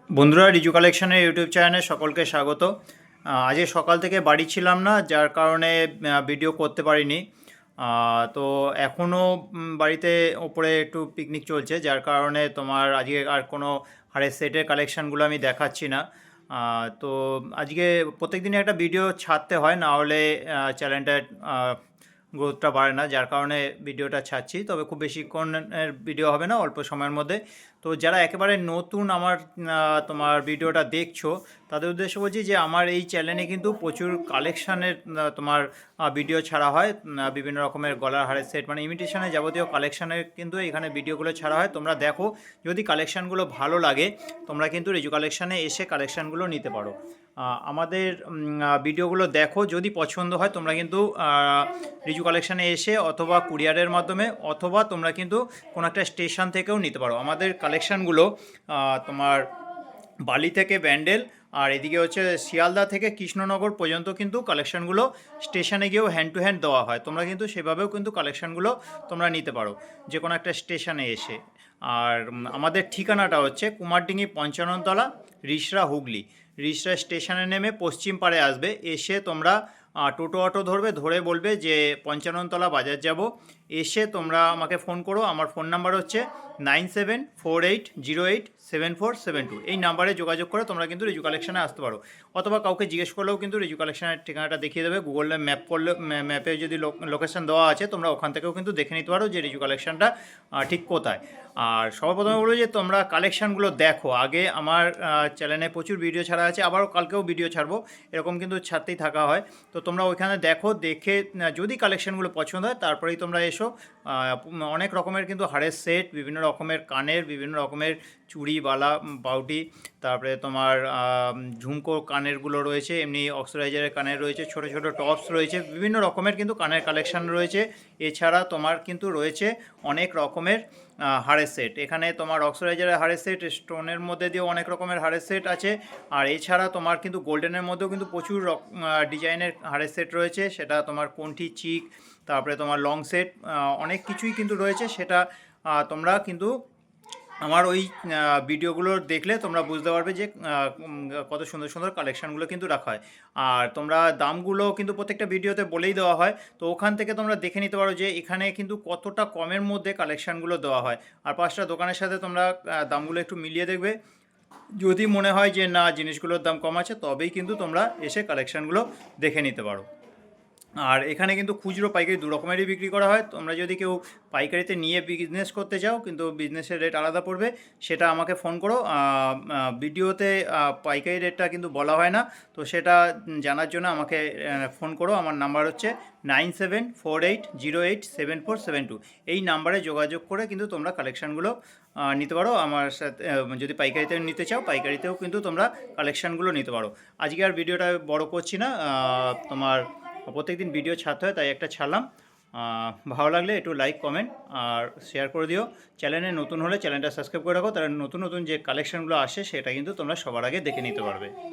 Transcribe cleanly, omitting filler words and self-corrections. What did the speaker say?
বন্ধুরা, রিজু কালেকশনের ইউটিউব চ্যানেলে সকলকে স্বাগত। আজকে সকাল থেকে বাড়ি ছিলাম না, যার কারণে ভিডিও করতে পারিনি। তো এখনও বাড়িতে ওপরে একটু পিকনিক চলছে, যার কারণে তোমার আজকে আর কোনো হারের সেটের কালেকশানগুলো আমি দেখাচ্ছি না। তো আজকে প্রত্যেক দিনই একটা ভিডিও ছাড়তে হয়, না হলে চ্যানেলটার গ্রোথটা বাড়ে না, যার কারণে ভিডিওটা ছাড়ছি। তবে খুব বেশিক্ষণের ভিডিও হবে না, অল্প সময়ের মধ্যে। তো যারা একেবারে নতুন আমার তোমার ভিডিওটা দেখছো, তাদের উদ্দেশ্যে বলছি যে আমার এই চ্যানেলে কিন্তু প্রচুর কালেকশানের তোমার ভিডিও ছাড়া হয়। বিভিন্ন রকমের গলার হারের সেট, মানে ইমিটেশনের যাবতীয় কালেকশানের কিন্তু এখানে ভিডিওগুলো ছাড়া হয়। তোমরা দেখো, যদি কালেকশানগুলো ভালো লাগে তোমরা কিন্তু রিজু কালেকশানে এসে কালেকশানগুলো নিতে পারো। আমাদের ভিডিওগুলো দেখো, যদি পছন্দ হয় তোমরা কিন্তু রিজু কালেকশানে এসে অথবা কুরিয়ারের মাধ্যমে অথবা তোমরা কিন্তু কোনো একটা স্টেশন থেকেও নিতে পারো। আমাদের কালেকশানগুলো তোমার বালি থেকে ব্যান্ডেল, আর এদিকে হচ্ছে শিয়ালদা থেকে কৃষ্ণনগর পর্যন্ত কিন্তু কালেকশানগুলো স্টেশনে গিয়েও হ্যান্ড টু হ্যান্ড দেওয়া হয়। তোমরা কিন্তু সেভাবেও কিন্তু কালেকশানগুলো তোমরা নিতে পারো যে কোনো একটা স্টেশনে এসে। আর আমাদের ঠিকানাটা হচ্ছে কুমারডিঙ্গি 55তলা, রিষড়া, হুগলি। রিষড়া স্টেশনে নেমে পশ্চিম পাড়ে আসবে, এসে তোমরা টোটো অটো ধরবে, ধরে বলবে যে 55তলা বাজার যাব। এসে তোমরা আমাকে ফোন করো, আমার ফোন নাম্বার হচ্ছে 9748087472। এই নাম্বারে যোগাযোগ করে তোমরা কিন্তু রিজু কালেকশানে আসতে পারো, অথবা কাউকে জিজ্ঞেস করলেও কিন্তু রিজু কালেকশানের ঠিকানাটা দেখিয়ে দেবে। গুগলে ম্যাপ করলে, ম্যাপে যদি লোকেশান দেওয়া আছে, তোমরা ওখান থেকেও কিন্তু দেখে নিতে পারো যে রিজু কালেকশানটা ঠিক কোথায়। আর সবার প্রথমে বলবো যে তোমরা কালেকশানগুলো দেখো আগে। আমার চ্যানেলে প্রচুর ভিডিও ছাড়া আছে, আবারও কালকেও ভিডিও ছাড়বো, এরকম কিন্তু ছাড়তেই থাকা হয়। তো তোমরা ওইখানে দেখো, দেখে যদি কালেকশানগুলো পছন্দ হয় তারপরেই তোমরা এসো। অনেক রকমের কিন্তু হাড়ের সেট, বিভিন্ন রকমের কানের, বিভিন্ন রকমের চুড়ি, বালা, বাউটি, তারপরে তোমার ঝুমকো কানেরগুলো রয়েছে, এমনি অক্সিডাইজারের কানের রয়েছে, ছোটো ছোটো টপস রয়েছে, বিভিন্ন রকমের কিন্তু কানের কালেকশান রয়েছে। এছাড়া তোমার কিন্তু রয়েছে অনেক রকমের হাড়ের সেট। এখানে তোমার অক্সিডাইজারের হাড়ের সেট, স্টোনের মধ্যে দিয়েও অনেক রকমের হাড়ের সেট আছে। আর এছাড়া তোমার কিন্তু গোল্ডেনের মধ্যেও কিন্তু প্রচুর ডিজাইনের হাড়ের সেট রয়েছে। সেটা তোমার কোন্ঠি, চিক, তারপরে তোমার লং সেট, অনেক কিছুই কিন্তু রয়েছে। সেটা তোমরা কিন্তু আমার ওই ভিডিওগুলো দেখলে তোমরা বুঝতে পারবে যে কত সুন্দর সুন্দর কালেকশানগুলো কিন্তু রাখা হয়। আর তোমরা দামগুলো কিন্তু প্রত্যেকটা ভিডিওতে বলেই দেওয়া হয়, তো ওখান থেকে তোমরা দেখে নিতে পারো যে এখানে কিন্তু কতটা কমের মধ্যে কালেকশানগুলো দেওয়া হয়। আর 5টা দোকানের সাথে তোমরা দামগুলো একটু মিলিয়ে দেখবে। যদি মনে হয় যে না, জিনিসগুলোর দাম কম আছে, তবেই কিন্তু তোমরা এসে কালেকশানগুলো দেখে নিতে পারো। আর এখানে কিন্তু খুচরো পাইকারি দু রকমেরই বিক্রি করা হয়। তোমরা যদি কেউ পাইকারিতে নিয়ে বিজনেস করতে চাও, কিন্তু বিজনেসের রেট আলাদা পড়বে, সেটা আমাকে ফোন করো। ভিডিওতে পাইকারি রেটটা কিন্তু বলা হয় না, তো সেটা জানার জন্য আমাকে ফোন করো। আমার নাম্বার হচ্ছে 9748087472। এই নাম্বারে যোগাযোগ করে কিন্তু তোমরা কালেকশানগুলো নিতে পারো আমার সাথে। যদি পাইকারিতে নিতে চাও, পাইকারিতেও কিন্তু তোমরা কালেকশানগুলো নিতে পারো। আজকে আর ভিডিওটা বড় করছি না, তোমার প্রত্যেকদিন ভিডিও ছাড়তে হয়, তাই একটা ছাড়লাম। ভালো লাগলে একটু লাইক, কমেন্ট আর শেয়ার করে দিও। চ্যানেলে নতুন হলে চ্যানেলটা সাবস্ক্রাইব করে রাখো, তাহলে নতুন নতুন যে কালেকশানগুলো আসে সেটা কিন্তু তোমরা সবার আগে দেখে নিতে পারবে।